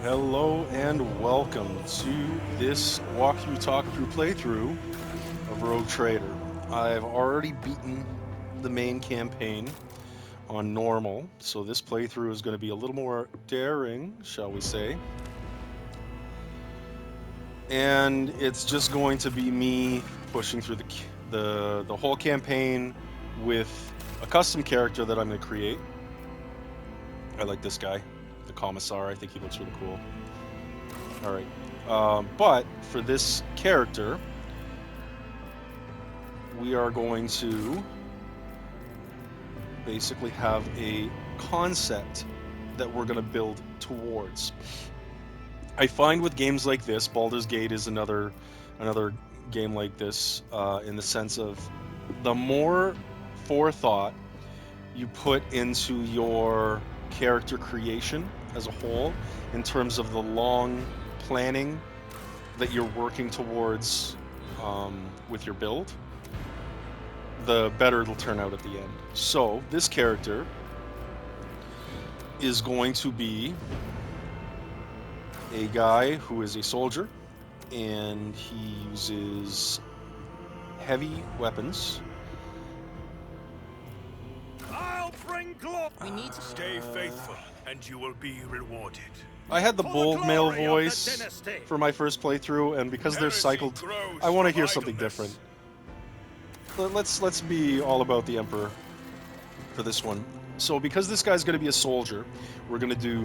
Hello and welcome to this walkthrough talkthrough playthrough of Rogue Trader. I've already beaten the main campaign on normal, so this playthrough is going to be a little more daring, shall we say. And it's just going to be me pushing through the whole campaign with a custom character that I'm going to create. I like this guy, the Commissar. I think he looks really cool. All right. But for this character, we are going to basically have a concept that we're going to build towards. I find with games like this, Baldur's Gate is another game like this, in the sense of the more forethought you put into your character creation as a whole, in terms of the long planning that you're working towards with your build, the better it'll turn out at the end. So this character is going to be a guy who is a soldier, and he uses heavy weapons. I'll bring glory. We need to Stay faithful, and you will be rewarded. I had the For the bold male glory of the voice dynasty. for my first playthrough, and because they're Heresy cycled, grows I want to from hear something idleness. different. Let's be all about the Emperor for this one. So because this guy's going to be a soldier, we're going to do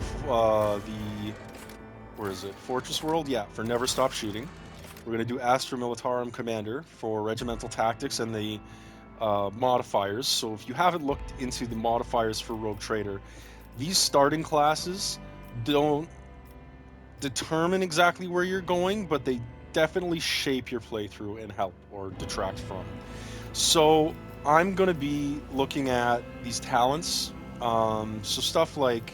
where is it? Fortress World? Yeah, for Never Stop Shooting. We're going to do Astra Militarum Commander for Regimental Tactics and the modifiers. So if you haven't looked into the modifiers for Rogue Trader, these starting classes don't determine exactly where you're going, but they definitely shape your playthrough and help or detract from. So I'm going to be looking at these talents. So stuff like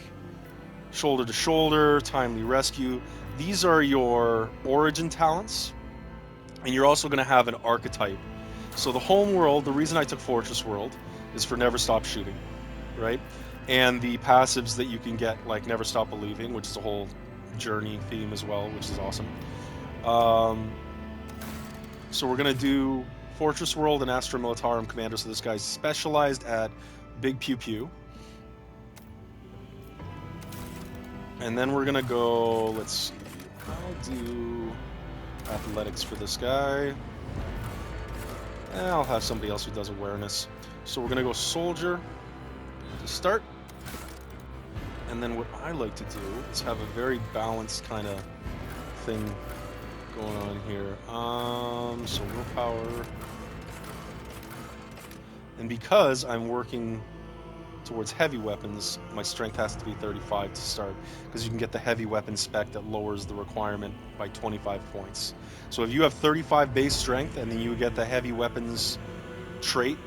shoulder to shoulder, timely rescue. These are your origin talents, and you're also going to have an archetype. So the home world, the reason I took Fortress World is for Never Stop Shooting, right? And the passives that you can get, like Never Stop Believing, which is a whole journey theme as well, which is awesome. So we're going to do Fortress World and Astra Militarum Commander. So this guy's specialized at big pew pew. And then we're going to go, let's see, I'll do athletics for this guy. And I'll have somebody else who does awareness. So we're going to go soldier to start. And then what I like to do is have a very balanced kind of thing going on here. So willpower. And because I'm working towards heavy weapons, my strength has to be 35 to start, because you can get the heavy weapon spec that lowers the requirement by 25 points. So if you have 35 base strength and then you get the heavy weapons trait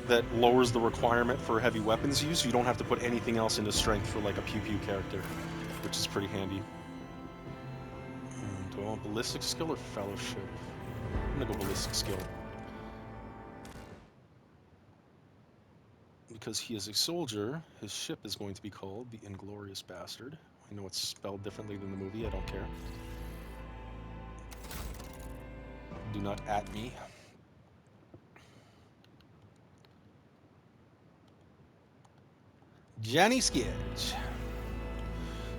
that lowers the requirement for heavy weapons use, you don't have to put anything else into strength for like a pew pew character, which is pretty handy. Do I want ballistic skill or fellowship? I'm gonna go ballistic skill. Because he is a soldier, his ship is going to be called the Inglorious Bastard. I know it's spelled differently than the movie, I don't care. Do not at me. Johnny Sketch.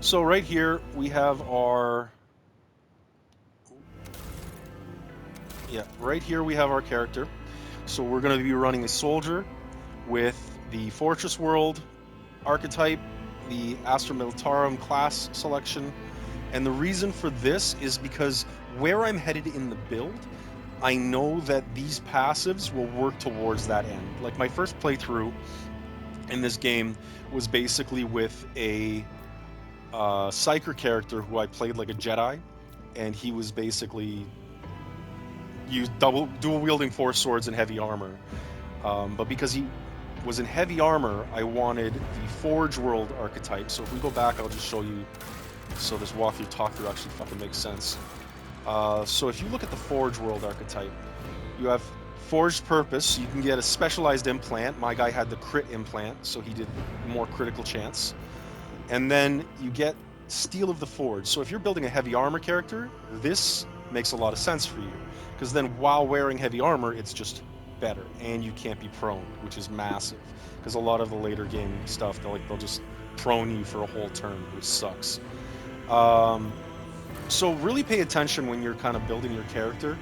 So right here we have our... Yeah, right here we have our character. So we're going to be running a soldier with the Fortress World archetype, the Astra Militarum class selection. And the reason for this is because where I'm headed in the build, I know that these passives will work towards that end. Like my first playthrough in this game was basically with a Psyker character who I played like a Jedi, and he was basically dual wielding 4 swords and heavy armor. But because he was in heavy armor, I wanted the Forge World archetype. So if we go back, I'll just show you, so this walkthrough talkthrough actually fucking makes sense. So if you look at the Forge World archetype, you have Forged Purpose. You can get a specialized implant. My guy had the crit implant, so he did more critical chance. And then you get steel of the forge. So if you're building a heavy armor character, this makes a lot of sense for you, because then while wearing heavy armor, it's just better, and you can't be prone, which is massive. Because a lot of the later game stuff, they'll just prone you for a whole turn, which sucks. So really pay attention when you're kind of building your character,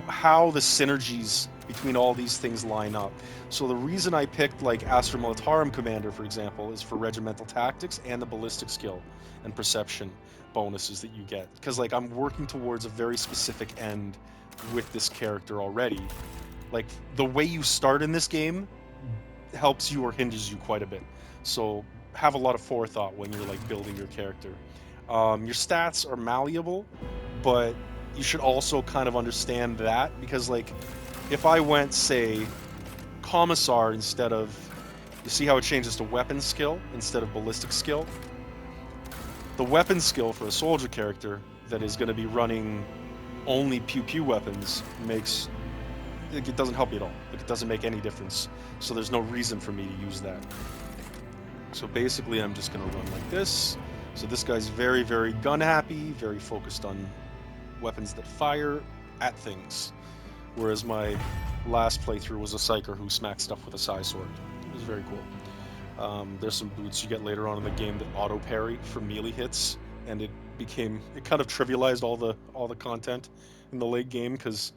how the synergies between all these things line up. So the reason I picked like Astra Militarum Commander, for example, is for regimental tactics and the ballistic skill and perception bonuses that you get. Because like I'm working towards a very specific end with this character already. Like the way you start in this game helps you or hinders you quite a bit. So have a lot of forethought when you're like building your character. Your stats are malleable, but you should also kind of understand that, because like if I went, say, Commissar instead of, you see how it changes to weapon skill instead of ballistic skill? The weapon skill for a soldier character that is going to be running only pew-pew weapons makes, it doesn't help you at all. Like, it doesn't make any difference. So there's no reason for me to use that. So basically I'm just going to run like this. So this guy's very, very gun happy, very focused on weapons that fire at things. Whereas my last playthrough was a psyker who smacked stuff with a side sword. It was very cool. There's some boots you get later on in the game that auto parry for melee hits, and it kind of trivialized all the content in the late game, because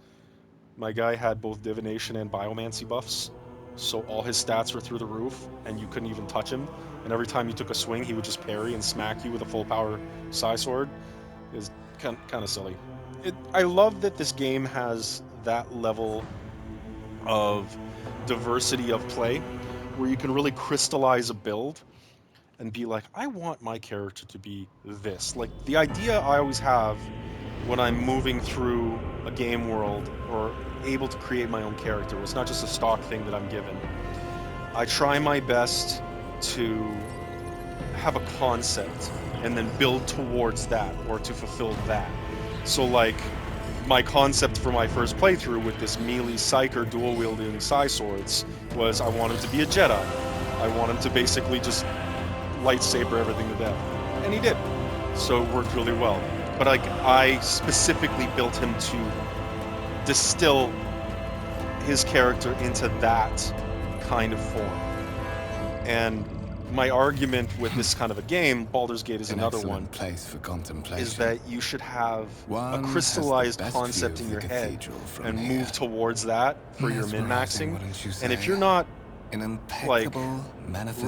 my guy had both divination and biomancy buffs, so all his stats were through the roof, and you couldn't even touch him. And every time you took a swing, he would just parry and smack you with a full power side sword. It was kind of silly. I love that this game has that level of diversity of play, where you can really crystallize a build and be like, I want my character to be this. Like, the idea I always have when I'm moving through a game world or able to create my own character, it's not just a stock thing that I'm given. I try my best to have a concept and then build towards that, or to fulfill that. So like, my concept for my first playthrough with this melee psyker dual wielding side swords was I want him to be a Jedi. I want him to basically just lightsaber everything to death. And he did. So it worked really well. But like, I specifically built him to distill his character into that kind of form. And my argument with this kind of a game, Baldur's Gate is another one, place for contemplation. is that you should have One a crystallized has the best concept view in of your the head cathedral from and here. move towards that for your Mesmerizing, min-maxing. wouldn't you And if say? you're not An like impeccable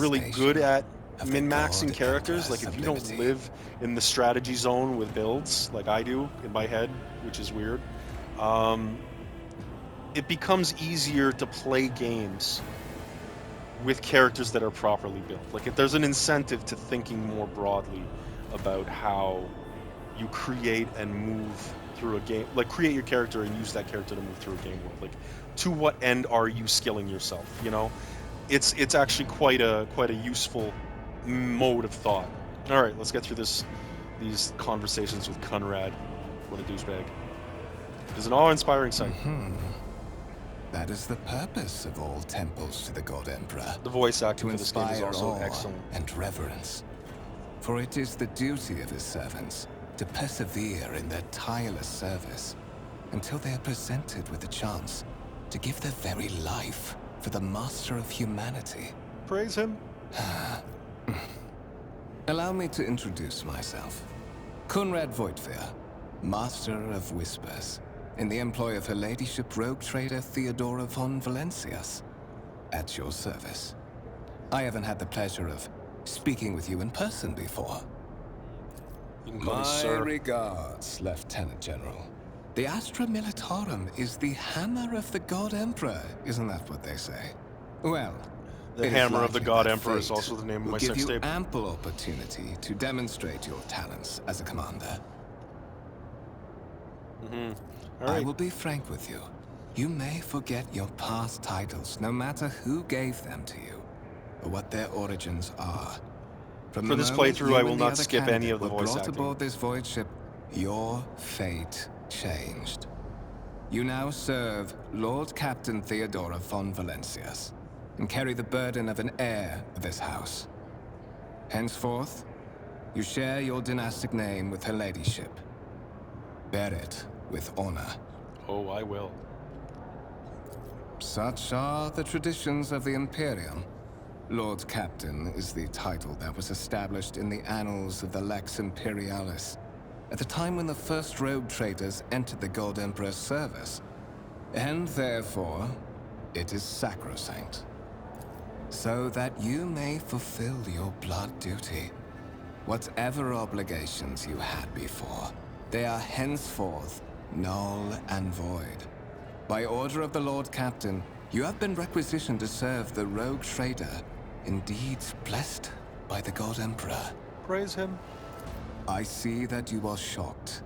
really good manifestation at of the min-maxing God characters, like Empress if of you don't Liberty. live in the strategy zone with builds like I do in my head, which is weird, it becomes easier to play games with characters that are properly built. Like, if there's an incentive to thinking more broadly about how you create and move through a game, like create your character and use that character to move through a game world. Like, to what end are you skilling yourself? You know, it's actually quite a useful mode of thought. All right, let's get through these conversations with Conrad. What a douchebag! It is an awe-inspiring sight. That is the purpose of all temples to the God Emperor. The voice acting To for this game is inspire also awe excellent. and reverence. For it is the duty of his servants to persevere in their tireless service until they are presented with the chance to give their very life for the master of humanity. Praise him. Allow me to introduce myself. Conrad Voigtveer, Master of Whispers, in the employ of Her Ladyship rogue trader Theodora von Valencias. At your service. I haven't had the pleasure of speaking with you in person before. You can call me My sir. regards, Lieutenant General. The Astra Militarum is the hammer of the God Emperor, isn't that what they say? Well, The it is Hammer of the likely God that Emperor is fate also the name of will my give sex you tape. ample opportunity to demonstrate your talents as a commander. All I right. will be frank with you. You may forget your past titles, no matter who gave them to you, or what their origins are. From For the this moment playthrough, you I will and the not other skip any candidate of the were voice brought acting. aboard this void ship, your fate changed. You now serve Lord Captain Theodora von Valencias, and carry the burden of an heir of this house. Henceforth, You share your dynastic name with her ladyship. Bear it with honor. Oh, I will. Such are the traditions of the Imperium. Lord Captain is the title that was established in the annals of the Lex Imperialis at the time when the first rogue traders entered the Gold Emperor's service, and therefore, it is sacrosanct. So that you may fulfill your blood duty. Whatever obligations you had before, they are henceforth null and void. By order of the Lord Captain, you have been requisitioned to serve the rogue trader, indeed blessed by the God Emperor. Praise him. I see that you are shocked.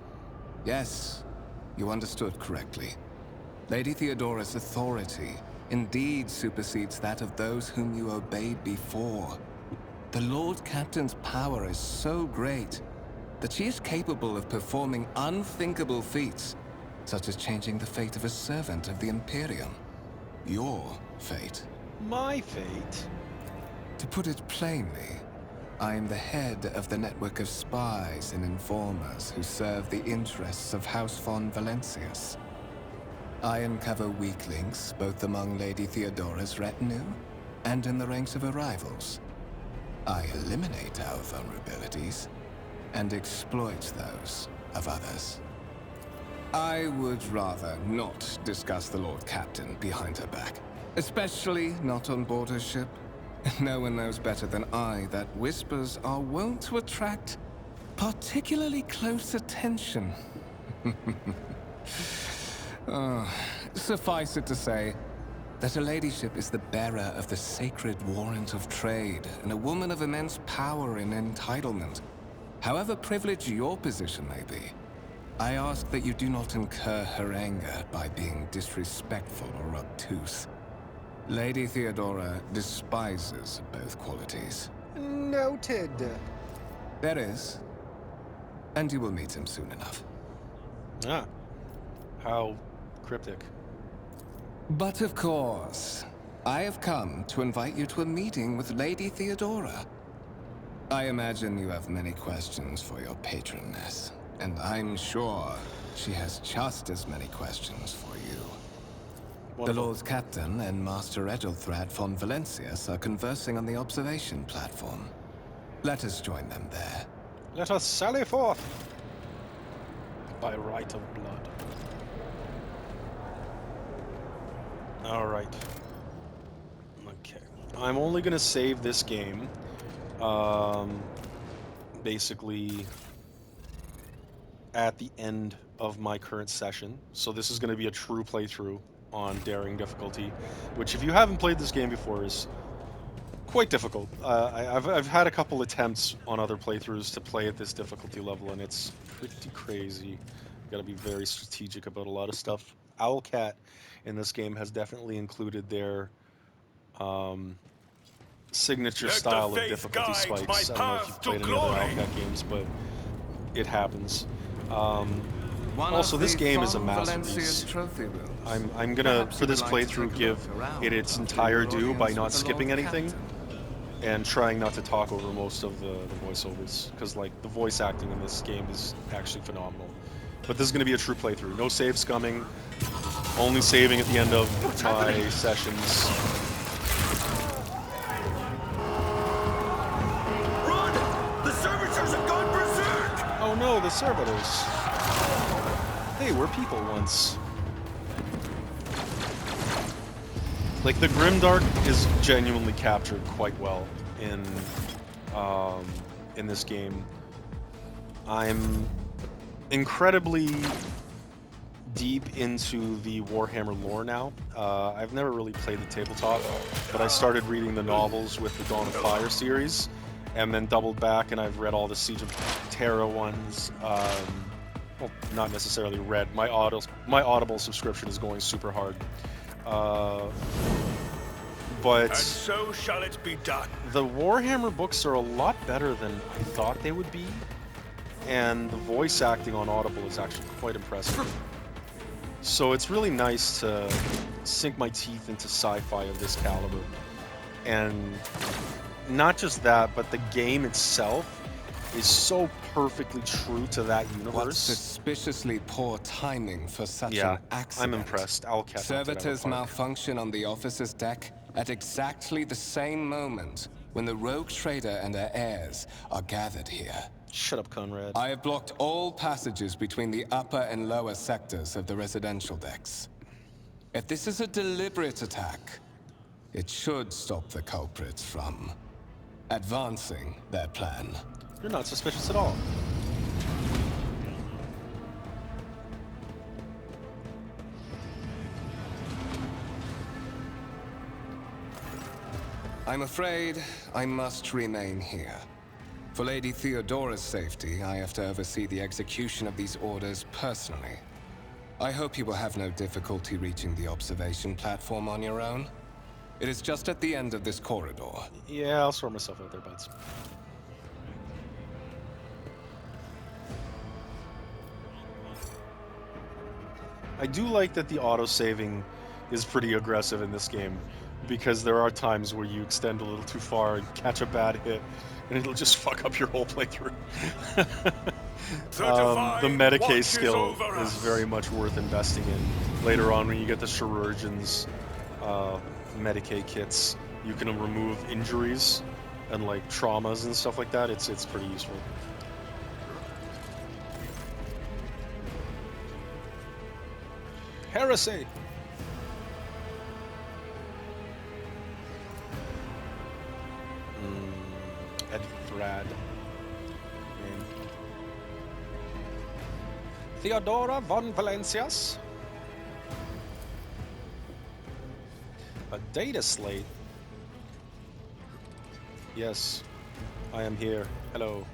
Yes, you understood correctly. Lady Theodora's authority indeed supersedes that of those whom you obeyed before. The Lord Captain's power is so great that she is capable of performing unthinkable feats, such as changing the fate of a servant of the Imperium. Your fate. My fate? To put it plainly, I am the head of the network of spies and informers who serve the interests of House von Valencius. I uncover weak links both among Lady Theodora's retinue and in the ranks of her rivals. I eliminate our vulnerabilities and exploit those of others. I would rather not discuss the Lord Captain behind her back, especially not on board her ship. No one knows better than I that whispers are wont to attract particularly close attention. Suffice it to say that her ladyship is the bearer of the sacred warrant of trade and a woman of immense power and entitlement. However privileged your position may be, I ask that you do not incur her anger by being disrespectful or obtuse. Lady Theodora despises both qualities. Noted. There is. And you will meet him soon enough. Ah. How cryptic. But of course, I have come to invite you to a meeting with Lady Theodora. I imagine you have many questions for your patroness, and I'm sure she has just as many questions for you. Wonderful. The Lord Captain and Master Edelthrad von Valencius are conversing on the observation platform. Let us join them there. Let us sally forth by right of blood. Alright. Okay. I'm only going to save this game. Basically at the end of my current session. So this is going to be a true playthrough on daring difficulty, which if you haven't played this game before is quite difficult. I've had a couple attempts on other playthroughs to play at this difficulty level, and it's pretty crazy. Got to be very strategic about a lot of stuff. Owlcat in this game has definitely included their signature style of difficulty spikes. I don't know if you've played any other Owlcat games, but it happens. Also, this game is a masterpiece. I'm gonna, for this playthrough, give it its entire due by not skipping anything and trying not to talk over most of the voiceovers, because like the voice acting in this game is actually phenomenal. But this is gonna be a true playthrough. No save scumming. Only saving at the end of my sessions. Run! The servitors have gone berserk! Oh no, the servitors. They were people once. Like, the Grimdark is genuinely captured quite well in this game. I'm incredibly deep into the Warhammer lore now. I've never really played the tabletop, but I started reading the novels with the Dawn of Fire series, and then doubled back and I've read all the Siege of Terra ones. Well, not necessarily read. My Audible subscription is going super hard. But And so shall it be done. the Warhammer books are a lot better than I thought they would be, and the voice acting on Audible is actually quite impressive. So it's really nice to sink my teeth into sci-fi of this caliber. And not just that, but the game itself is so perfectly true to that What universe. suspiciously poor timing for such Yeah, an accident. I'm impressed. I'll catch up to that. Servitors malfunction on the officer's deck at exactly the same moment when the rogue trader and her heirs are gathered here. Shut up, Conrad. I have blocked all passages between the upper and lower sectors of the residential decks. If this is a deliberate attack, it should stop the culprits from advancing their plan. You're not suspicious at all. I'm afraid I must remain here. For Lady Theodora's safety, I have to oversee the execution of these orders personally. I hope you will have no difficulty reaching the observation platform on your own. It is just at the end of this corridor. Yeah, I'll sort myself out there, buds. I do like that the auto-saving is pretty aggressive in this game, because there are times where you extend a little too far and catch a bad hit, and it'll just fuck up your whole playthrough. The Medicae skill is very much worth investing in. Later on, when you get the Chirurgeon's Medicae kits, you can remove injuries and like traumas and stuff like that. It's pretty useful. Heresy! Eddie Thrad. Name. Theodora von Valencias. A data slate. Yes, I am here. Hello.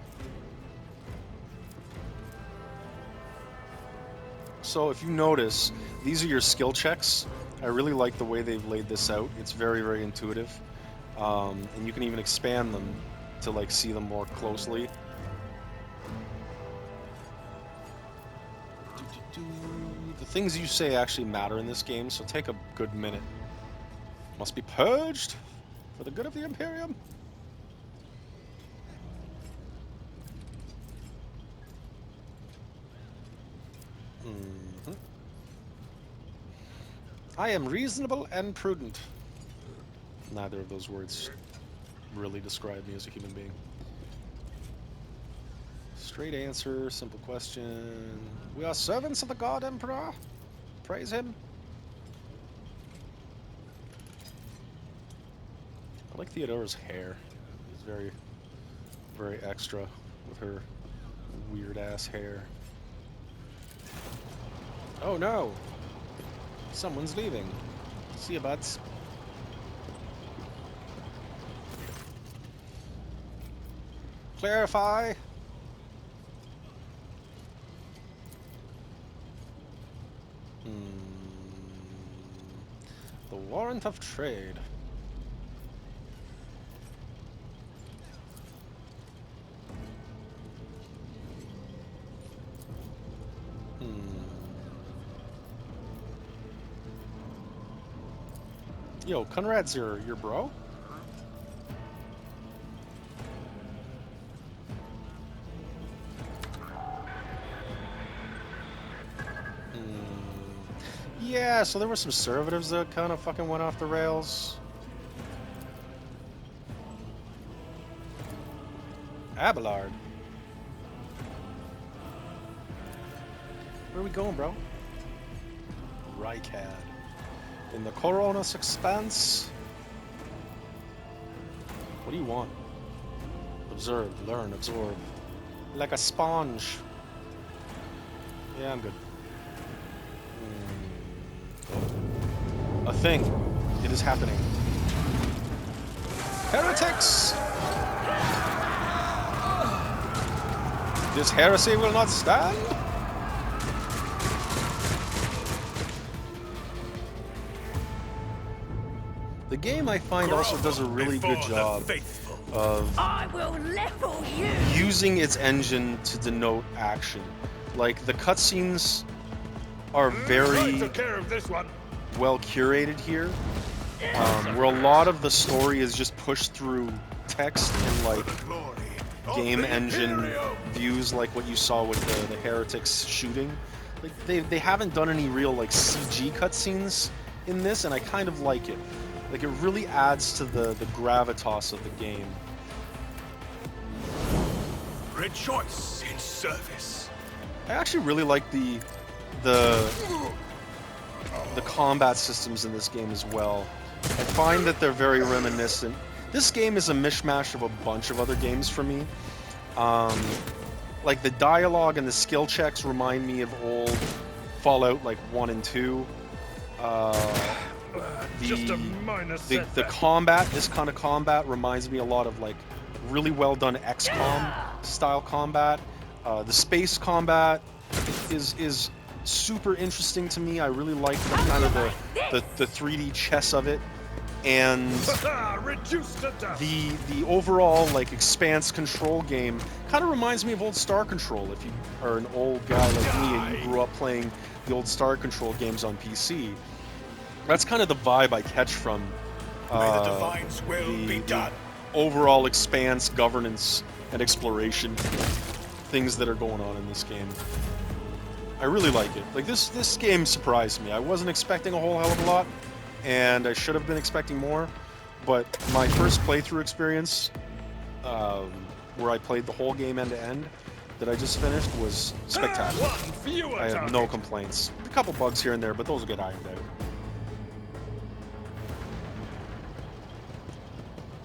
So if you notice, these are your skill checks. I really like the way they've laid this out. It's very, very intuitive. And you can even expand them to like see them more closely. The things you say actually matter in this game, so take a good minute. Must be purged for the good of the Imperium. I am reasonable and prudent. Neither of those words really describe me as a human being. Straight answer, simple question. We are servants of the God Emperor. Praise him. I like Theodora's hair. It's very, very extra with her weird ass hair. Oh no! Someone's leaving. See ya, buds. Clarify. The warrant of trade. Yo, Conrad's your bro? Yeah, so there were some conservatives that kind of fucking went off the rails. Abelard. Where are we going, bro? Rykad. In the Coronis Expanse. What do you want? Observe, learn, absorb. Like a sponge. Yeah, I'm good. A thing. It is happening. Heretics! This heresy will not stand? The game, I find, also does a really good job of I will level you. using its engine to denote action. Like, the cutscenes are very Took care of this one. well curated here, where a lot of the story is just pushed through text and like game engine views like what you saw with the heretics shooting. Like they haven't done any real like CG cutscenes in this, and I kind of like it. Like it really adds to the gravitas of the game. Rejoice in service. I actually really like the combat systems in this game as well. I find that they're very reminiscent. This game is a mishmash of a bunch of other games for me. Like the dialogue and the skill checks remind me of old Fallout like 1 and 2. Just a minor the combat, this kind of combat reminds me a lot of like really well done XCOM style combat. The space combat is super interesting to me. I really like the kind of the 3D chess of it, and reduced to dust. the overall like expanse control game kind of reminds me of old Star Control. If you are an old guy like me and you grew up playing the old Star Control games on PC, that's kind of the vibe I catch from May the divine's will be done. Overall expanse, governance, and exploration things that are going on in this game. I really like it. Like this game surprised me. I wasn't expecting a whole hell of a lot, and I should have been expecting more. But my first playthrough experience, where I played the whole game end to end, that I just finished was spectacular. I have no complaints. A couple bugs here and there, but those will get ironed out.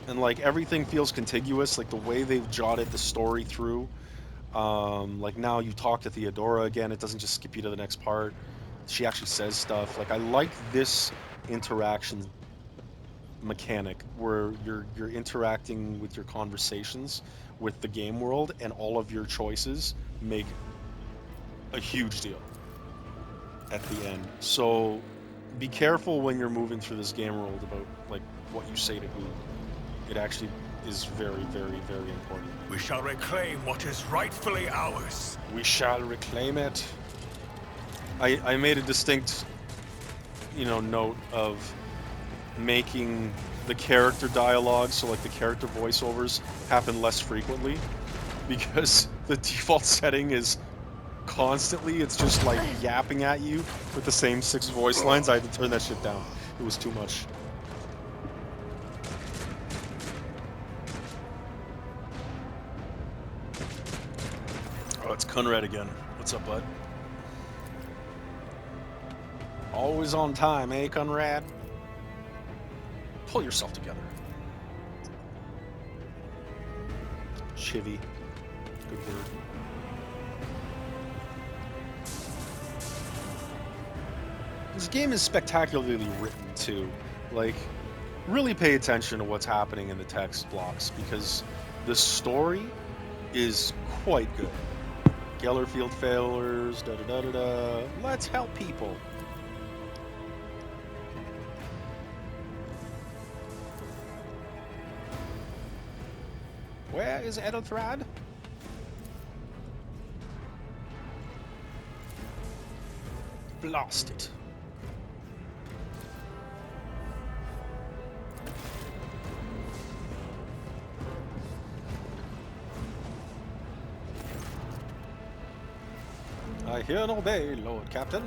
And like everything feels contiguous, like the way they've jotted the story through. Like now you talk to Theodora again, it doesn't just skip you to the next part. She actually says stuff. Like I like this interaction mechanic where you're interacting with your conversations with the game world, and all of your choices make a huge deal at the end. So be careful when you're moving through this game world about like what you say to who. It actually is very, very, very important. We shall reclaim what is rightfully ours. We shall reclaim it. I made a distinct, note of making the character dialogue, so like the character voiceovers, happen less frequently, because the default setting is constantly, it's just like yapping at you with the same 6 voice lines. I had to turn that shit down. It was too much. Oh, it's Conrad again. What's up, bud? Always on time, eh, Conrad? Pull yourself together. Chivy. Good word. This game is spectacularly written, too. Like, really pay attention to what's happening in the text blocks, because the story is quite good. Gellerfield failures, da-da-da-da-da. Let's help people. Where is Edelthrad? Blast it. I hear and obey, Lord Captain.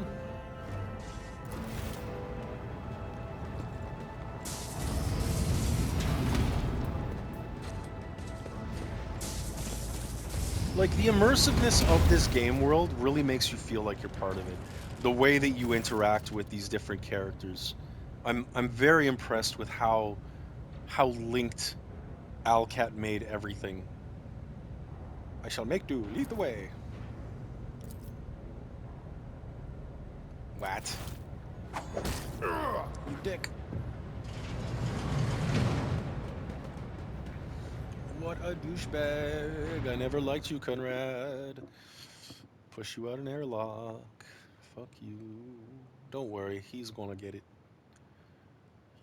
Like, the immersiveness of this game world really makes you feel like you're part of it. The way that you interact with these different characters. I'm very impressed with how linked Alcat made everything. I shall make do. Lead the way. What? You dick. What a douchebag. I never liked you, Conrad. Push you out an airlock. Fuck you. Don't worry, he's gonna get it.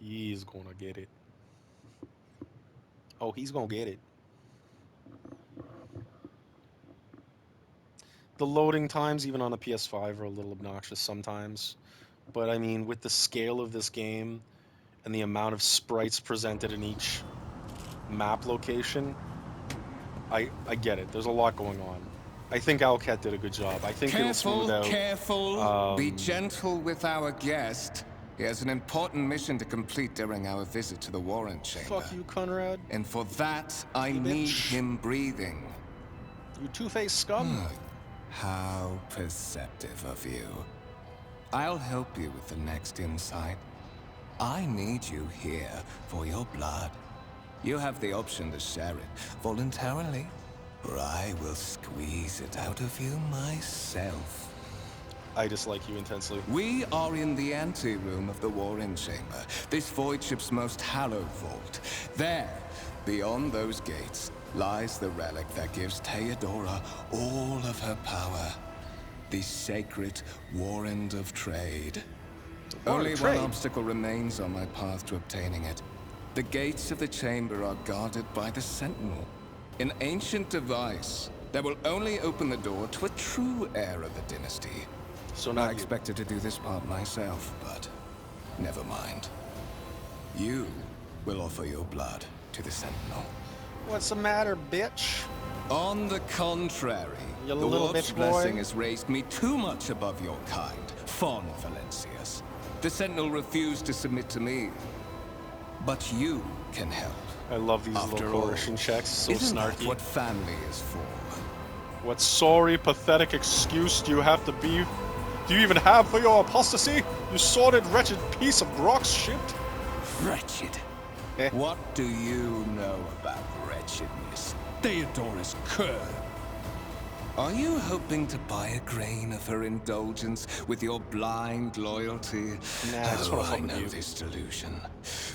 He's gonna get it. Oh, he's gonna get it. The loading times, even on the PS5, are a little obnoxious sometimes. But I mean, with the scale of this game and the amount of sprites presented in each map location, I get it. There's a lot going on. I think Alcat did a good job. I think it'll smooth out. Careful. Be gentle with our guest. He has an important mission to complete during our visit to the Warren Chamber. Fuck you, Conrad. And for that, I You need bitch. him breathing. You two-faced scum. How perceptive of you. I'll help you with the next insight. I need you here for your blood. You have the option to share it voluntarily, or I will squeeze it out of you myself. I dislike you intensely. We are in the anteroom of the Warren Chamber, this void ship's most hallowed vault. There, beyond those gates, lies the relic that gives Theodora all of her power. The sacred Warrant of Trade. Only one obstacle remains on my path to obtaining it. The gates of the chamber are guarded by the Sentinel, an ancient device that will only open the door to a true heir of the dynasty. So I not you. expected to do this part myself, but never mind. You will offer your blood to the Sentinel. What's the matter, bitch? On the contrary, You the little Lord's bitch blessing boy. has raised me too much above your kind, Fon Valencius. The Sentinel refused to submit to me, but you can help. I love these After little all, coercion checks. So Isn't snarky. that what family is for? What sorry, pathetic excuse do you have to be? Do you even have for your apostasy? You sordid, wretched piece of Grox shit? Wretched. Eh. What do you know about wretchedness? Theodora's cur. Are you hoping to buy a grain of her indulgence with your blind loyalty? Nah, I just wanna fuck I with know you. this delusion.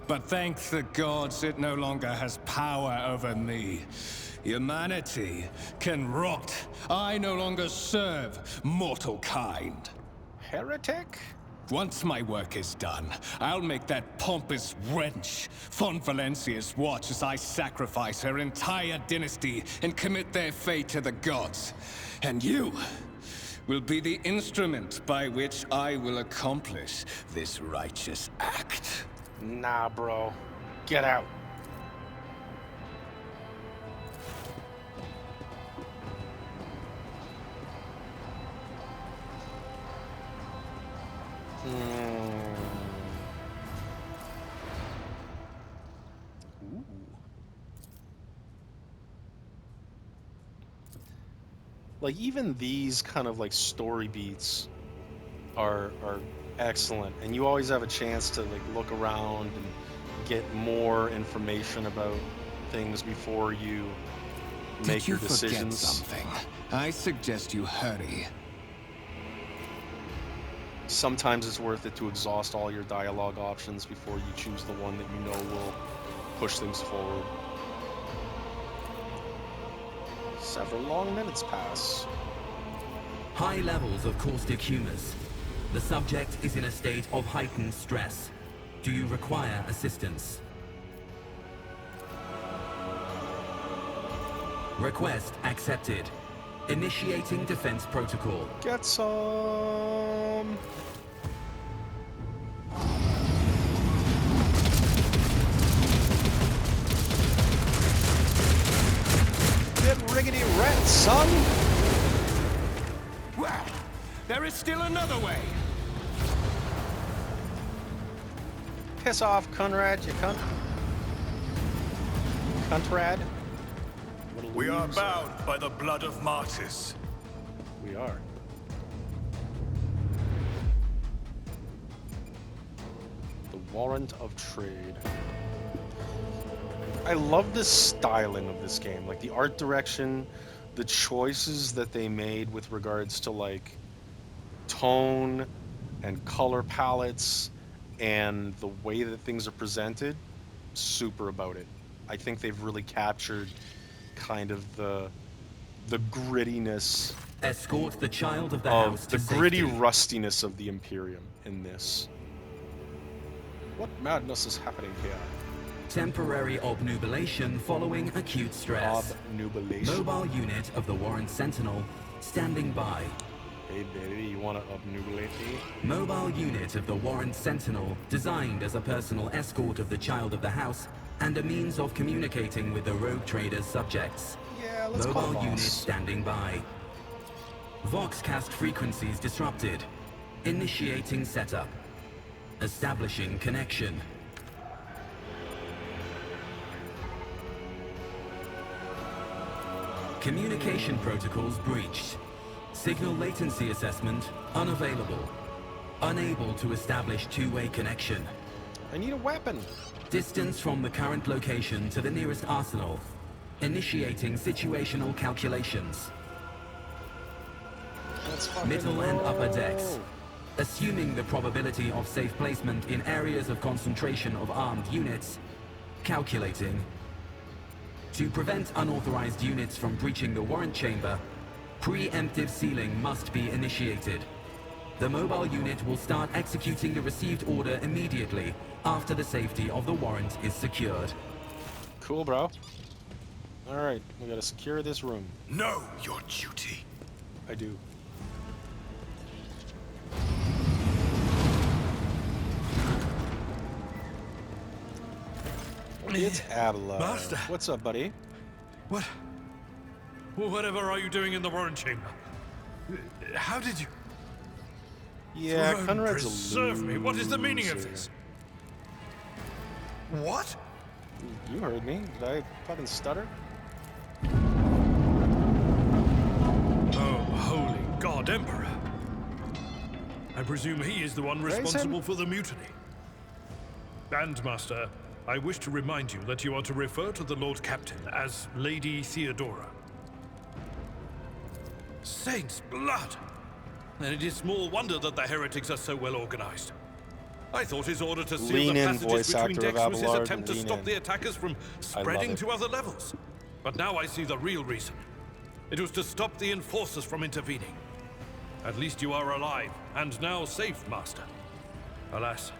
But thank the gods it no longer has power over me. Humanity can rot. I no longer serve mortal kind. Heretic? Once my work is done, I'll make that pompous wench Fon Valencius watch as I sacrifice her entire dynasty and commit their fate to the gods. And you will be the instrument by which I will accomplish this righteous act. Nah, bro. Get out. Ooh. Like even these kind of like story beats are excellent, and you always have a chance to like look around and get more information about things before you make Did you your decisions. forget something? I suggest you hurry. Sometimes it's worth it to exhaust all your dialogue options before you choose the one that you know will push things forward. Several long minutes pass. High levels of caustic humors. The subject is in a state of heightened stress. Do you require assistance? Request accepted. Initiating defense protocol. Get some. Get riggedy rat, son! Well, there is still another way. Piss off, Conrad, you cunt. Cuntrad. Little We are loser. bound by the blood of martyrs. We are. The Warrant of Trade. I love the styling of this game, like the art direction, the choices that they made with regards to like tone and color palettes and the way that things are presented. Super about it. I think they've really captured kind of the grittiness Escort the child of the of house the to gritty safety. rustiness of the Imperium in this. What madness is happening here? Temporary obnubilation following acute stress. Obnubilation. Mobile unit of the Warren Sentinel standing by. Hey baby, you wanna obnubilate me? Mobile unit of the Warren Sentinel designed as a personal escort of the child of the house and a means of communicating with the rogue trader's subjects. Yeah, let's call Mobile unit boss. standing by. Voxcast frequencies disrupted. Initiating setup. Establishing connection. Communication protocols breached. Signal latency assessment unavailable. Unable to establish two-way connection. I need a weapon. Distance from the current location to the nearest arsenal. Initiating situational calculations. Let's fucking Middle and upper roll. decks. Assuming the probability of safe placement in areas of concentration of armed units. Calculating. To prevent unauthorized units from breaching the warrant chamber, preemptive sealing must be initiated. The mobile unit will start executing the received order immediately after the safety of the warrant is secured. Cool, bro. Alright, we gotta secure this room. Know your duty. I do. It's Abelard. Master. What's up, buddy? What? Whatever are you doing in the warrant chamber? How did you... Yeah, Throne Conrad's a preserve me. What is the meaning of loser. this? What? You heard me. Did I fucking stutter? Oh, holy God, Emperor. I presume he is the one Praise responsible him. for the mutiny. And, Master, I wish to remind you that you are to refer to the Lord Captain as Lady Theodora. Saints' blood! And it is small wonder that the heretics are so well organized. I thought his order to seal Lean the in, passages voice between actor of decks was his Abelard, attempt to lean stop in. the attackers from love spreading it. to other levels. But now I see the real reason. It was to stop the enforcers from intervening. At least you are alive, and now safe, Master. Alas,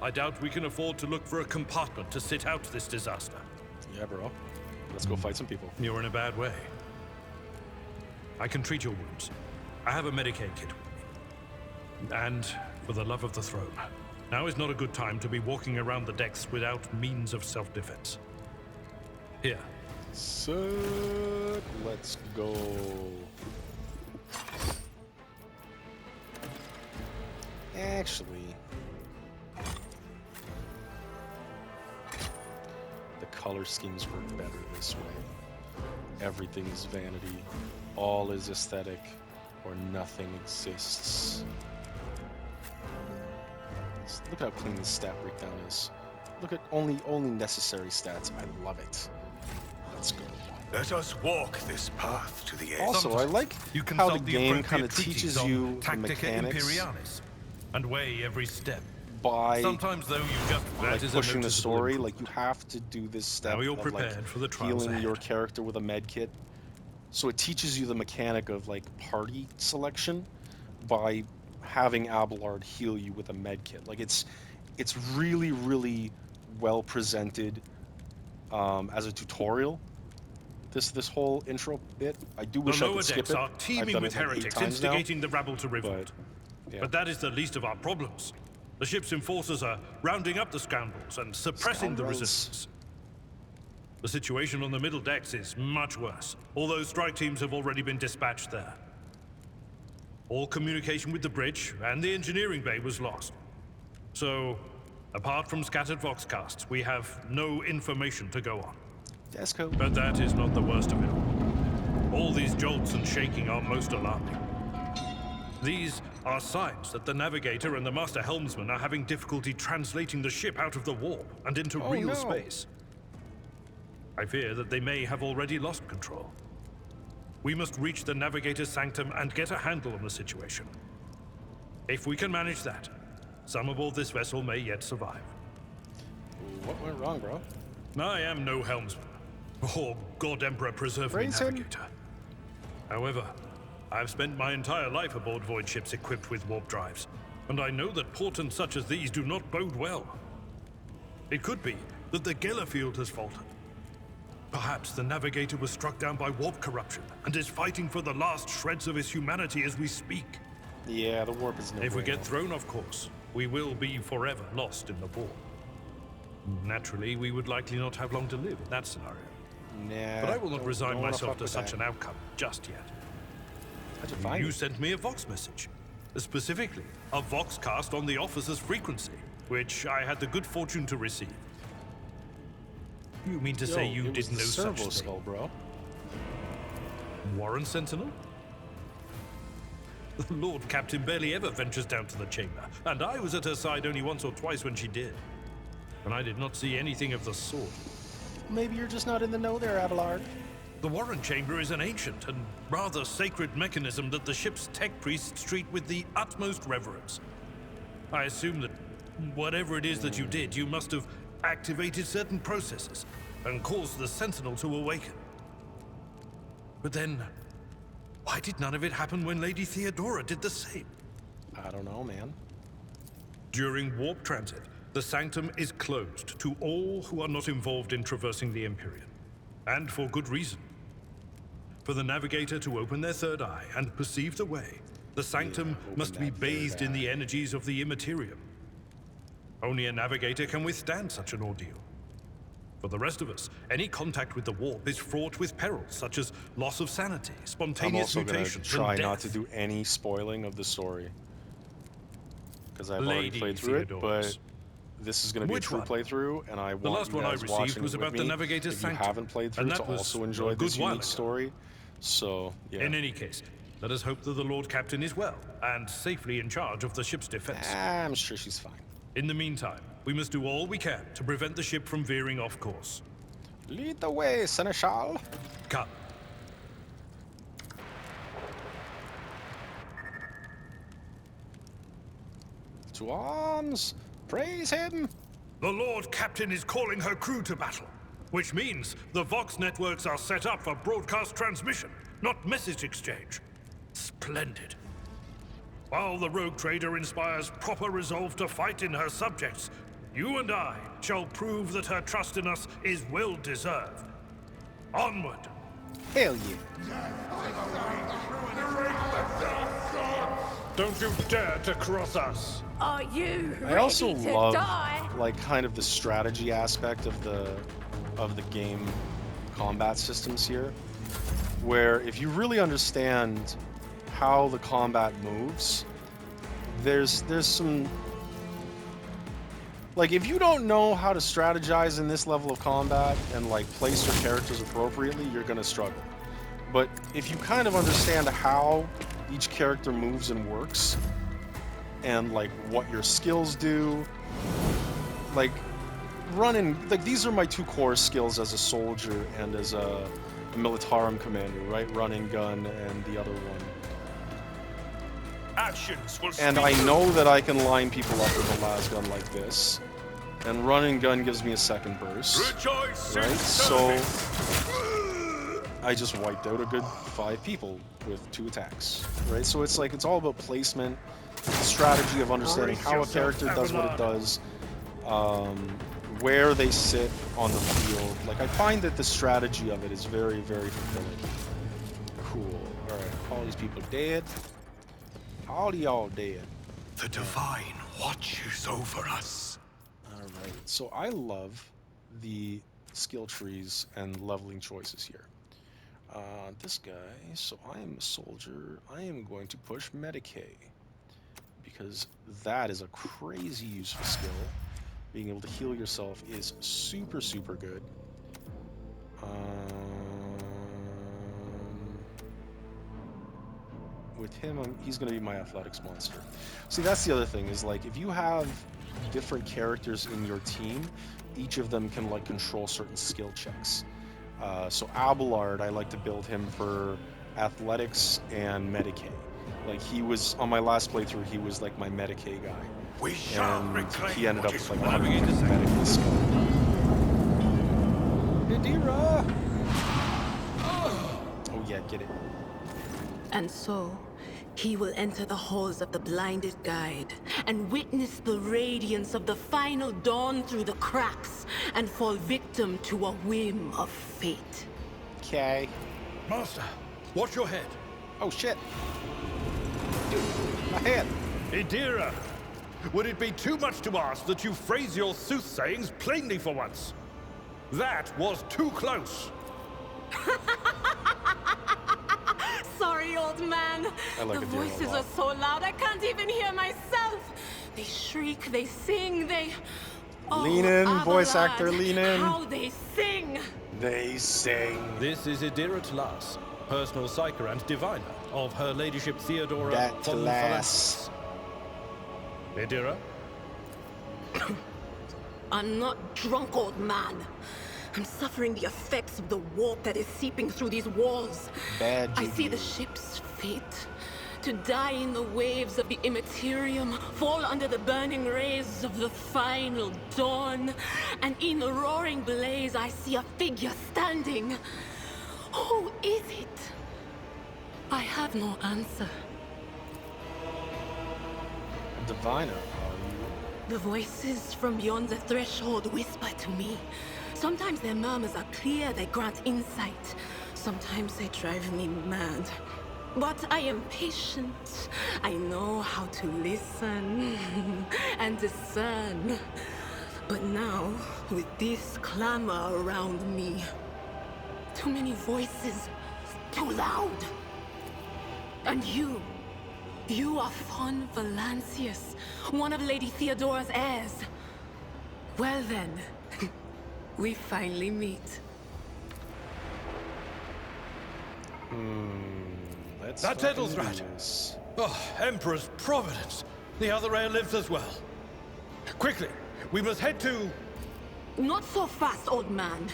I doubt we can afford to look for a compartment to sit out this disaster. Yeah, bro. Let's go fight some people. You're in a bad way. I can treat your wounds. I have a Medicaid kit with me. And for the love of the throne, now is not a good time to be walking around the decks without means of self-defense. Here. So, let's go. Actually, the color schemes work better this way. Everything is vanity, all is aesthetic, or nothing exists. Look how clean this stat breakdown is. Look at only necessary stats. I love it. Let's go. Let us walk this path to the end. Also, I like you how the consult game kind appropriate of teaches treatises on you the Tactica mechanics Imperialis and weigh every step. by Sometimes, though, you just like that is a pushing the noticeable story. improvement. Like you have to do this step Now you're of prepared like for the trials healing your ahead. character with a med kit. So it teaches you the mechanic of like party selection by having Abelard heal you with a med kit. Like it's really well presented as a tutorial. This whole intro bit. I do The wish I lower could skip decks it. are I've teeming done with it like 8 heretics times now, instigating the rabble to revolt. but, yeah. But that is the least of our problems. The ship's enforcers are rounding up the scoundrels and suppressing the Scoundrels. resistance. The situation on the middle decks is much worse, although strike teams have already been dispatched there. All communication with the bridge and the engineering bay was lost. So, apart from scattered voxcasts, we have no information to go on. That's cool. But that is not the worst of it all. All these jolts and shaking are most alarming. These are signs that the navigator and the master helmsman are having difficulty translating the ship out of the warp and into Oh, real no. space. I fear that they may have already lost control. We must reach the navigator's sanctum and get a handle on the situation. If we can manage that, some aboard this vessel may yet survive. What went wrong, bro? I am no helmsman. Oh, God Emperor preserve me, Praise him. navigator. However, I have spent my entire life aboard void ships equipped with warp drives, and I know that portents such as these do not bode well. It could be that the Geller field has faltered. Perhaps the navigator was struck down by warp corruption and is fighting for the last shreds of his humanity as we speak. Yeah, the warp is no If we bueno. get thrown off course, we will be forever lost in the warp. Naturally, we would likely not have long to live in that scenario. Nah. But I will not resign don't wanna myself fuck to with such that. an outcome just yet. How'd you find You it? sent me a Vox message. Specifically, a Vox cast on the officer's frequency, which I had the good fortune to receive. You mean to say you It was didn't the know servo such thing? skull, bro. Warren Sentinel? The Lord Captain barely ever ventures down to the chamber, and I was at her side only once or twice when she did. And I did not see anything of the sort. Maybe you're just not in the know there, Abelard. The Warren Chamber is an ancient and rather sacred mechanism that the ship's tech priests treat with the utmost reverence. I assume that whatever it is that you did, you must have activated certain processes and caused the Sentinel to awaken. But then, why did none of it happen when Lady Theodora did the same? I don't know, man. During warp transit, the Sanctum is closed to all who are not involved in traversing the Empyrean. And for good reason. For the Navigator to open their third eye and perceive the way, the Sanctum open must be that third bathed in the eye. energies of the Immaterium. Only a Navigator can withstand such an ordeal. For the rest of us, any contact with the warp is fraught with perils such as loss of sanity, I'm spontaneous also gonna mutations, try and death. not to do any spoiling of the story. Because I've already Lady played through it, Theodore's. but this is going to be a Which true one? playthrough, and I The want last you one I guys received watching was with about me, the Navigator's if you Sanctum, haven't played through, and to that was also a enjoy good this while unique ago. story. So, yeah. In any case, let us hope that the Lord Captain is well and safely in charge of the ship's defense. I'm sure she's fine. In the meantime, we must do all we can to prevent the ship from veering off course. Lead the way, Seneschal. Come. To arms! Praise him! The Lord Captain is calling her crew to battle, which means the Vox networks are set up for broadcast transmission, not message exchange. Splendid. While the rogue trader inspires proper resolve to fight in her subjects, you and I shall prove that her trust in us is well deserved. Onward! Hell yeah. Don't you dare to cross us! Are you I also ready to love die? like kind of the strategy aspect of the game combat systems here, where if you really understand how the combat moves, there's some like if you don't know how to strategize in this level of combat and like place your characters appropriately, you're gonna struggle. But if you kind of understand how each character moves and works, and like what your skills do, like running, like these are my two core skills as a soldier and as a Militarum commander, right? Running gun and the other one. Actions will And I know that I can line people up with a las gun like this, and running gun gives me a second burst, Rejoice right? So I just wiped out a good 5 people with 2 attacks, right? So it's like, it's all about placement, strategy of understanding how a character does what it does, where they sit on the field. Like, I find that the strategy of it is very, very fulfilling. Cool. Alright, all these people dead. All y'all dead. The Divine watches over us. Alright, so I love the skill trees and leveling choices here. This guy, so I am a soldier. I am going to push Medicae, because that is a crazy useful skill. Being able to heal yourself is super, super good. With him, he's going to be my athletics monster. See, that's the other thing, is like, if you have different characters in your team, each of them can like control certain skill checks. So Abelard, I like to build him for athletics and Medicae. Like, he was, on my last playthrough, he was like my Medicae guy. We shall And reclaim he ended up what with is like mine. 150 Medicae skill. Nadira! Oh yeah, get it. And so, he will enter the halls of the blinded guide and witness the radiance of the final dawn through the cracks and fall victim to a whim of fate. Okay. Master, watch your head. Oh shit. My head. Idira, would it be too much to ask that you phrase your soothsayings plainly for once? That was too close. Sorry, old man. I like the it there a voices lot. are so loud I can't even hear myself. They shriek, they sing, they... Lean in, voice Abelard, actor, lean in. How they sing! They sing. This is Idira Tlas, personal psyker and diviner of Her Ladyship Theodora That von lass. Valentius. Idira? I'm not drunk, old man. I'm suffering the effects of the warp that is seeping through these walls. Bad I see juju. the ship's fate. To die in the waves of the immaterium, fall under the burning rays of the final dawn. And in the roaring blaze, I see a figure standing. Who is it? I have no answer. A diviner. The voices from beyond the threshold whisper to me. Sometimes their murmurs are clear, they grant insight. Sometimes they drive me mad. But I am patient. I know how to listen and discern. But now, with this clamor around me, too many voices, too loud. And you are von Valancius, one of Lady Theodora's heirs. Well then, we finally meet. Let's That settles fucking right. do this. Oh, Emperor's Providence. The other heir lives as well. Quickly, we must head to... Not so fast, old man.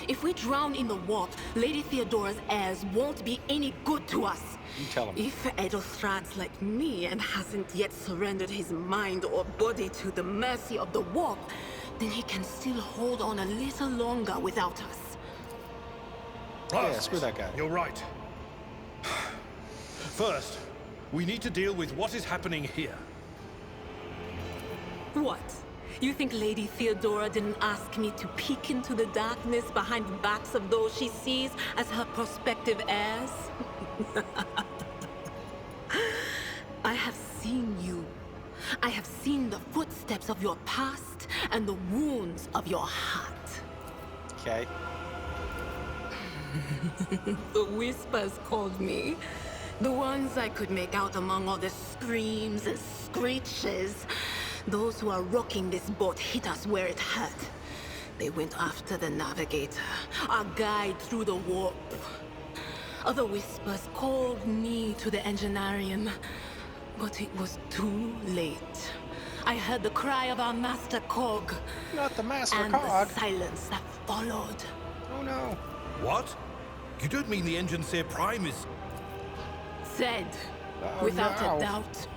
If we drown in the warp, Lady Theodora's heirs won't be any good to us. You tell him. If Edelstrad's like me and hasn't yet surrendered his mind or body to the mercy of the warp, then he can still hold on a little longer without us. Yeah, screw that guy. You're right. First, we need to deal with what is happening here. What? You think Lady Theodora didn't ask me to peek into the darkness behind the backs of those she sees as her prospective heirs? I have seen you. I have seen the footsteps of your past and the wounds of your heart. Okay. The whispers called me. The ones I could make out among all the screams and screeches. Those who are rocking this boat hit us where it hurt. They went after the navigator, our guide through the warp. Other whispers called me to the enginarium, but it was too late. I heard the cry of our master Cog, Not the master and cog. the silence that followed. Oh no. What? You don't mean the Engineer Prime is... Said, Oh, without no. a doubt.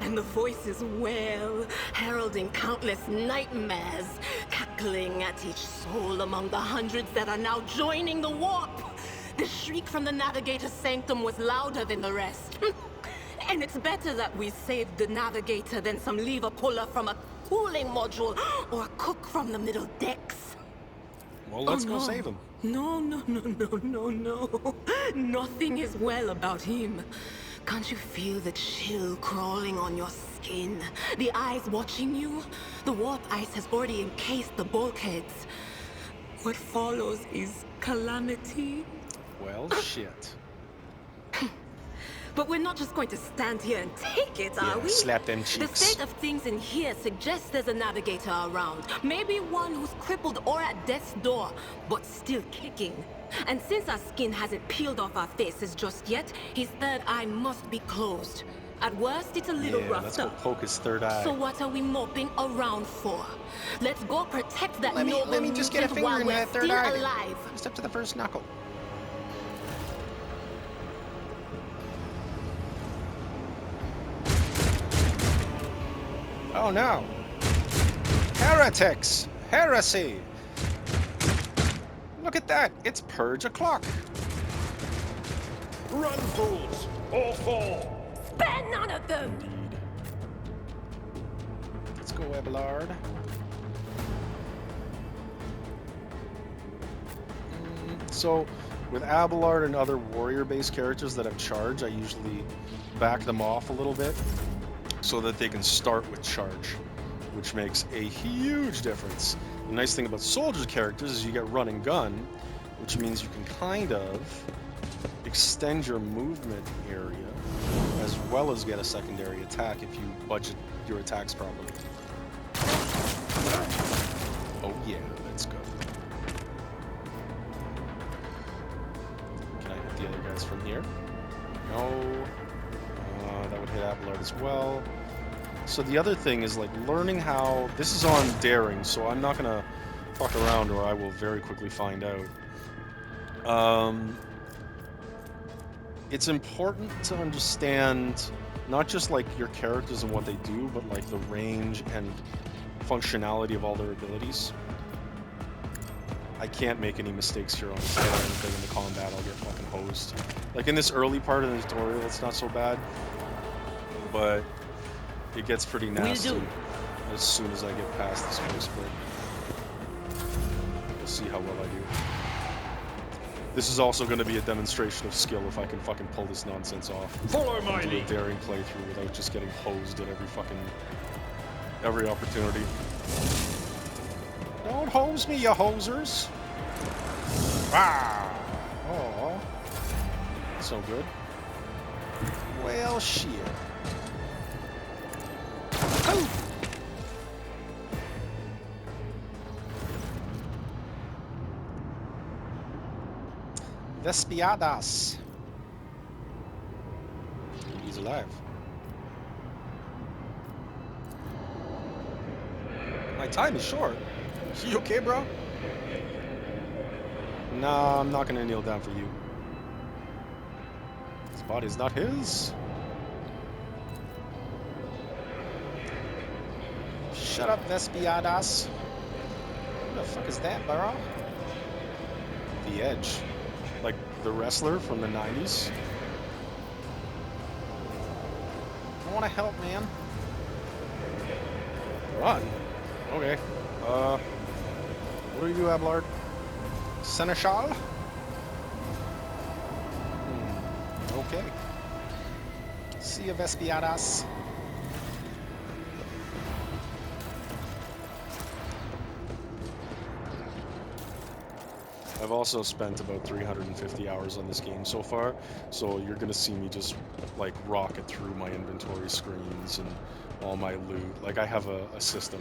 And the voices wail, heralding countless nightmares, cackling at each soul among the hundreds that are now joining the warp. The shriek from the Navigator's sanctum was louder than the rest. And it's better that we saved the Navigator than some lever puller from a cooling module or a cook from the middle decks. Well, let's Oh, go no. save him. No. Nothing is well about him. Can't you feel the chill crawling on your skin? The eyes watching you? The warp ice has already encased the bulkheads. What follows is calamity. Well, shit. But we're not just going to stand here and take it, are Yeah, we? slap them The cheeks. state of things in here suggests there's a navigator around. Maybe one who's crippled or at death's door, but still kicking. And since our skin hasn't peeled off our faces just yet, his third eye must be closed. At worst, it's a little Yeah, roughed let's go up. poke his third eye. So what are we moping around for? Let's go protect that let noble me just get a mutant finger while in we're that third still eye. alive. Just up to the first knuckle. Oh no! Heretics! Heresy! Look at that! It's Purge o'clock! Run, fools! All four! Spare none of them! Let's go, Abelard. So, with Abelard and other warrior-based characters that have charge, I usually back them off a little bit so that they can start with charge, which makes a huge difference. The nice thing about soldier characters is you get run and gun, which means you can kind of extend your movement area as well as get a secondary attack if you budget your attacks properly. Oh yeah, let's go. Can I hit the other guys from here? No. That would hit Abelard as well. So the other thing is like learning how... This is on daring, so I'm not gonna fuck around or I will very quickly find out. It's important to understand not just like your characters and what they do, but like the range and functionality of all their abilities. I can't make any mistakes here on the skill or anything in the combat. I'll get fucking hosed. Like in this early part of the tutorial, it's not so bad, but it gets pretty nasty as soon as I get past this first bit. We'll see how well I do. This is also going to be a demonstration of skill if I can fucking pull this nonsense off. Follow my Do a lead. daring playthrough without just getting hosed at every opportunity. Don't hose me, you hosers! Ah! Oh, so good. Well, shit. Oh! Vespiadas. He's alive. My time is short. You okay, bro? Nah, I'm not gonna kneel down for you. His body's not his. Shut up, Vespiadas. Who the fuck is that, bro? The Edge. Like the wrestler from the 90s. I wanna help, man. Run. Okay. What do you do, Abelard? Seneschal? Okay. See you, Vespiadas. I've also spent about 350 hours on this game so far, so you're gonna see me just like rocket through my inventory screens and all my loot. Like I have a system.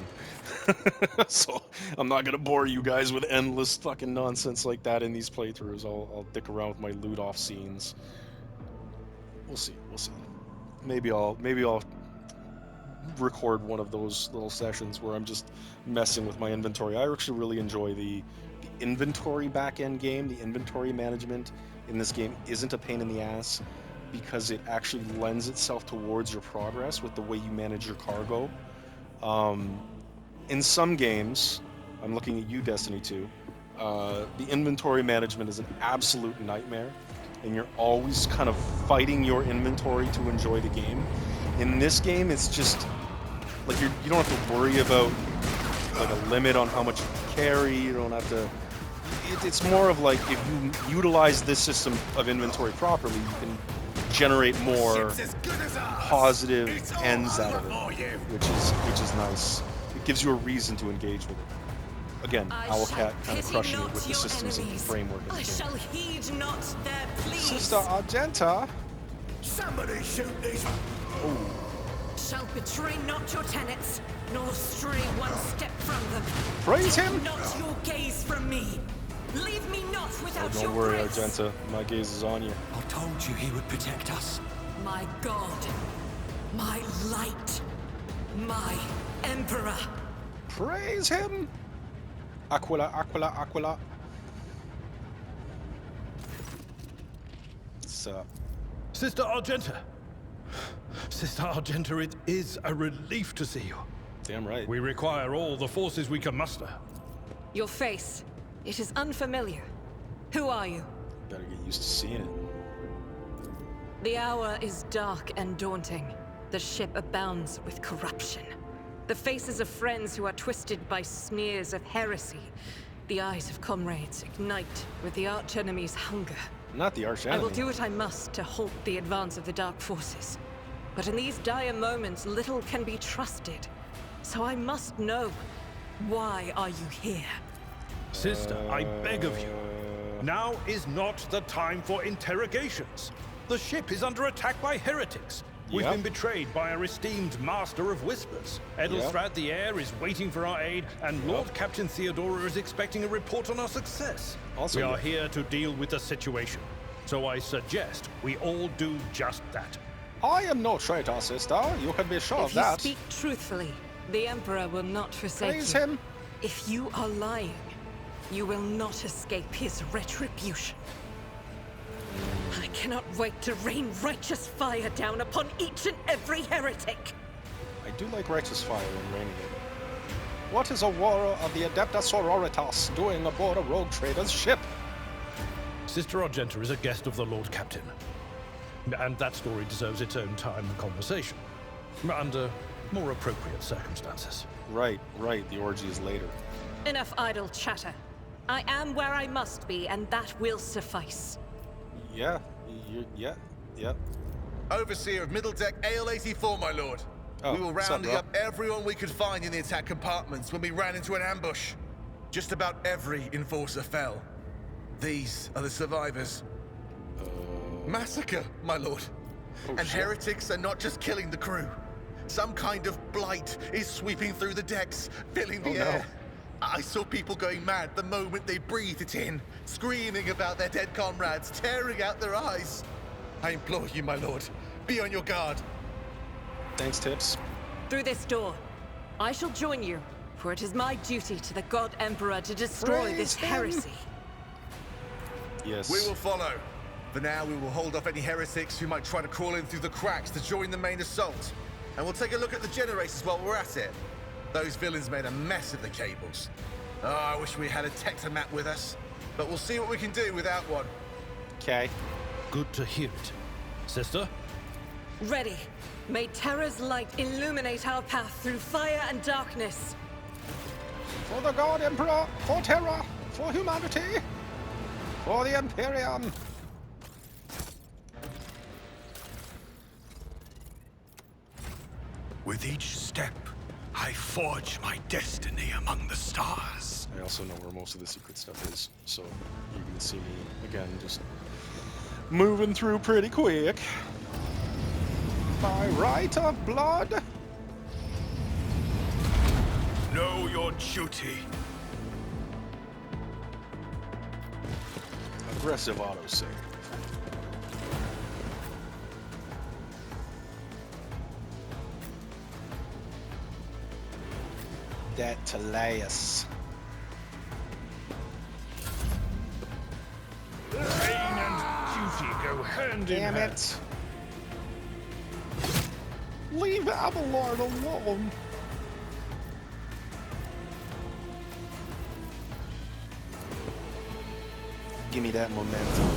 So I'm not gonna bore you guys with endless fucking nonsense like that in these playthroughs. I'll dick around with my loot off scenes. We'll see. Maybe I'll record one of those little sessions where I'm just messing with my inventory. I actually really enjoy the inventory back-end game. The inventory management in this game isn't a pain in the ass because it actually lends itself towards your progress with the way you manage your cargo. In some games, I'm looking at you, Destiny 2, the inventory management is an absolute nightmare, and you're always kind of fighting your inventory to enjoy the game. In this game, it's just like you don't have to worry about like a limit on how much you carry. You don't have to. It's more of like if you utilize this system of inventory properly, you can generate more positive ends out of it, which is nice. It gives you a reason to engage with it. Again, Owlcat kind of crushing it with the systems and the framework of the game. Shall heed not their pleas. Sister Argenta. Somebody shoot these. Shall betray not your tenets, nor stray one step from them. Praise Take him. not your gaze from me. Leave me not without Oh, your don't worry, grace. Argenta. My gaze is on you. I told you he would protect us. My God, my light, my emperor. Praise him. Aquila, Aquila, Aquila. What's up? Sister Argenta. Sister Argenta, it is a relief to see you. Damn right. We require all the forces we can muster. Your face, it is unfamiliar. Who are you? Better get used to seeing it. The hour is dark and daunting. The ship abounds with corruption. The faces of friends who are twisted by sneers of heresy. The eyes of comrades ignite with the archenemy's hunger. Not the arch I enemy. will do what I must to halt the advance of the dark forces. But in these dire moments, little can be trusted. So I must know, why are you here? Sister, I beg of you. Now is not the time for interrogations. The ship is under attack by heretics. We've Yep. been betrayed by our esteemed Master of Whispers. Edelstrad the Heir is waiting for our aid, and Lord Captain Theodora is expecting a report on our success. Also, we are yeah. here to deal with the situation. So I suggest we all do just that. I am no traitor, sister. You can be sure of If you that. speak truthfully, the Emperor will not forsake Praise you. him. If you are lying, you will not escape his retribution. I cannot wait to rain righteous fire down upon each and every heretic. I do like righteous fire when raining it. What is a warrior of the Adepta Sororitas doing aboard a rogue trader's ship? Sister Argenta is a guest of the Lord Captain. And that story deserves its own time and conversation. Under more appropriate circumstances. Right. The orgy is later. Enough idle chatter. I am where I must be, and that will suffice. Yeah. Overseer of Middle Deck AL-84, my lord. Oh, We were what's up, rounding bro? up everyone we could find in the attack compartments when we ran into an ambush. Just about every enforcer fell. These are the survivors. Massacre, my lord. And shit. heretics are not just killing the crew. Some kind of blight is sweeping through the decks, filling the Oh, no. air. I saw people going mad the moment they breathed it in, screaming about their dead comrades, tearing out their eyes. I implore you, my lord, be on your guard. Thanks, Tips. Through this door, I shall join you, for it is my duty to the God Emperor to destroy Praise this him. heresy. Yes. We will follow. For now, we will hold off any heretics who might try to crawl in through the cracks to join the main assault. And we'll take a look at the generators while we're at it. Those villains made a mess of the cables. Oh, I wish we had a Tectomat with us. But we'll see what we can do without one. Okay. Good to hear it. Sister? Ready. May Terra's light illuminate our path through fire and darkness. For the God Emperor, for Terra, for humanity, for the Imperium. With each step, I forge my destiny among the stars. I also know where most of the secret stuff is, so you can see me, again, just moving through pretty quick. By right of blood. Know your duty. Aggressive autosave. That Teleus. Pain and duty go hand in Damn hand. it. Leave Abelard alone. Give me that momentum.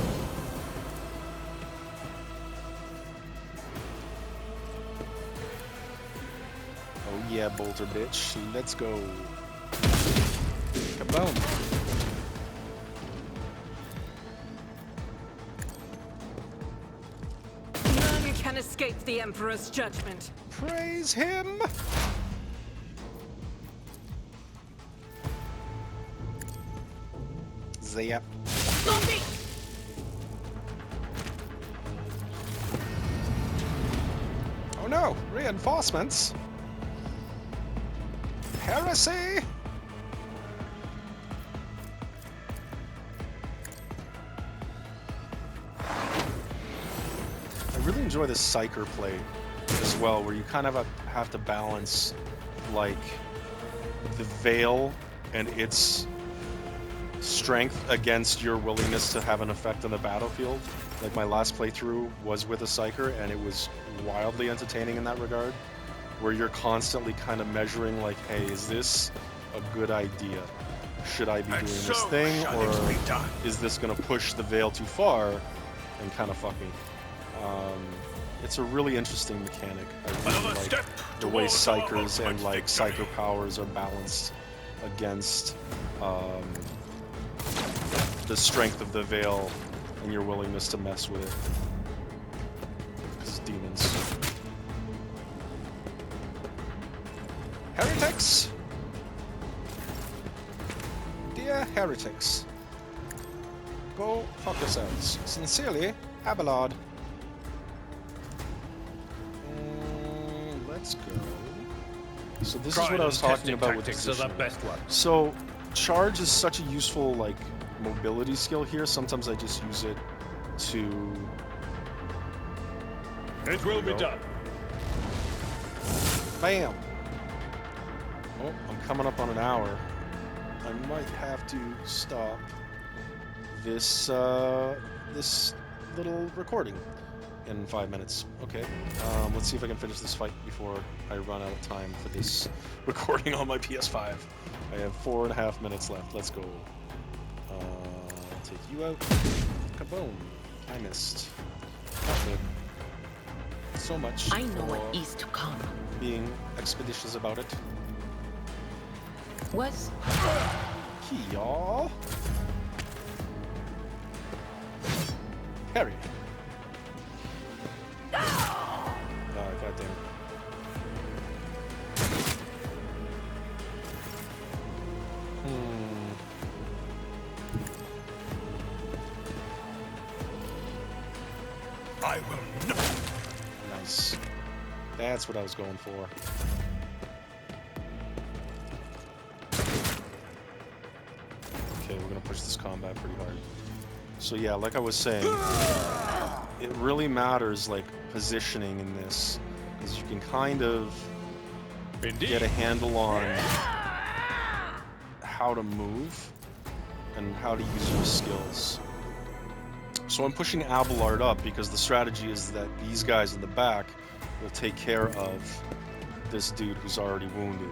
Oh yeah, Bolter bitch. Let's go. Kaboom. None can escape the Emperor's judgment. Praise him. Zap. Zombie! Oh no, reinforcements. Heresy. I really enjoy the Psyker play as well, where you kind of have to balance like the Veil and its strength against your willingness to have an effect on the battlefield. Like my last playthrough was with a Psyker, and it was wildly entertaining in that regard, where you're constantly kind of measuring like, hey, is this a good idea? Should I be And doing so this thing, shall or it be done. is this going to push the Veil too far and kind of fuck me? It's a really interesting mechanic. I really Another like step the way towards our Psykers and ultimate like victory. Psycho powers are balanced against the strength of the Veil and your willingness to mess with it. Because demons. Heretics! Dear heretics. Go fuck yourselves. Sincerely, Abelard. Let's go. So this is what I was talking about with positioning. So charge is such a useful like mobility skill here. Sometimes I just use it to. It will be done. Bam. Oh, I'm coming up on an hour. I might have to stop this this little recording in 5 minutes. Okay. Let's see if I can finish this fight before I run out of time for this recording on my PS5. I have 4.5 minutes left. Let's go. I'll take you out. Kaboom. I missed. Not good. So much. I know what is to come. Being expeditious about it. Was Y'all. Harry. Oh, goddamn. I will not. Nice. That's what I was going for. Okay, we're gonna push this combat pretty hard. So yeah, like I was saying, it really matters like positioning in this, because you can kind of get a handle on how to move and how to use your skills. So I'm pushing Abelard up because the strategy is that these guys in the back will take care of this dude who's already wounded.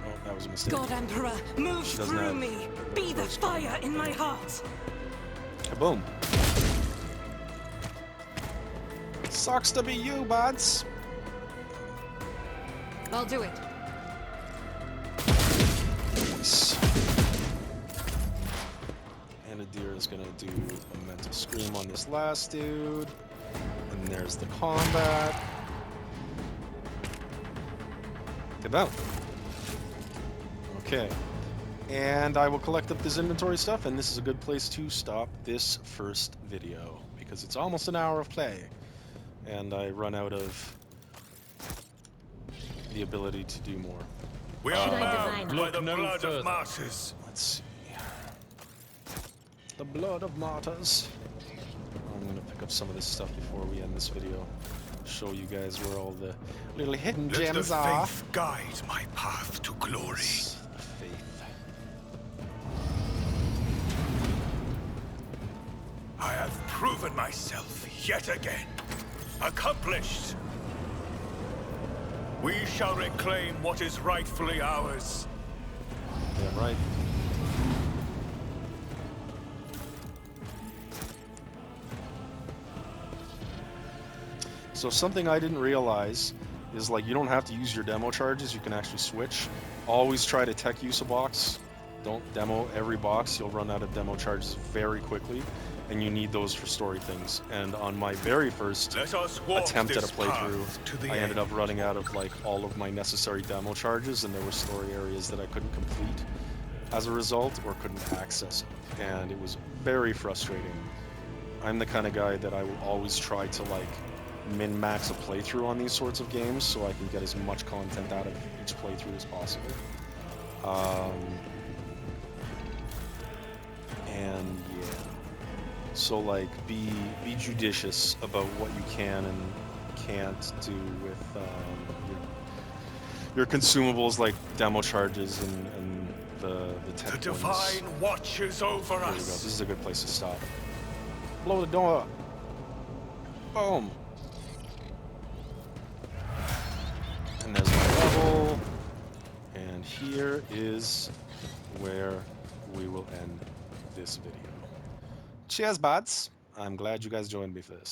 Oh, that was a mistake. God Emperor, move She doesn't through have me. the Be the first fire in my heart. Kaboom. Sucks to be you, buds. I'll do it. Nice. Anadir is gonna do a mental scream on this last dude. And there's the combat. Kaboom. Okay. And I will collect up this inventory stuff, and this is a good place to stop this first video, because it's almost an hour of play, and I run out of the ability to do more. We are bound by the no blood further. of martyrs. Let's see. The blood of martyrs. I'm gonna pick up some of this stuff before we end this video. Show you guys where all the little hidden Let the gems are. faith guide my path to glory. The faith. I have proven myself yet again. Accomplished. We shall reclaim what is rightfully ours. Damn right. So something I didn't realize is like you don't have to use your demo charges, you can actually switch. Always try to tech use a box. Don't demo every box, you'll run out of demo charges very quickly, and you need those for story things. And on my very first Let us walk attempt at a this playthrough, path to the I ended end. up running out of like all of my necessary demo charges, and there were story areas that I couldn't complete as a result or couldn't access it. And it was very frustrating. I'm the kind of guy that I will always try to like min-max a playthrough on these sorts of games so I can get as much content out of each playthrough as possible. And yeah, so like be judicious about what you can and can't do with your consumables like demo charges and the tech The ones. divine watches over There we go. us. This is a good place to stop. Blow the door. Boom. And there's my level. And here is where we will end this video. Cheers, buds. I'm glad you guys joined me for this.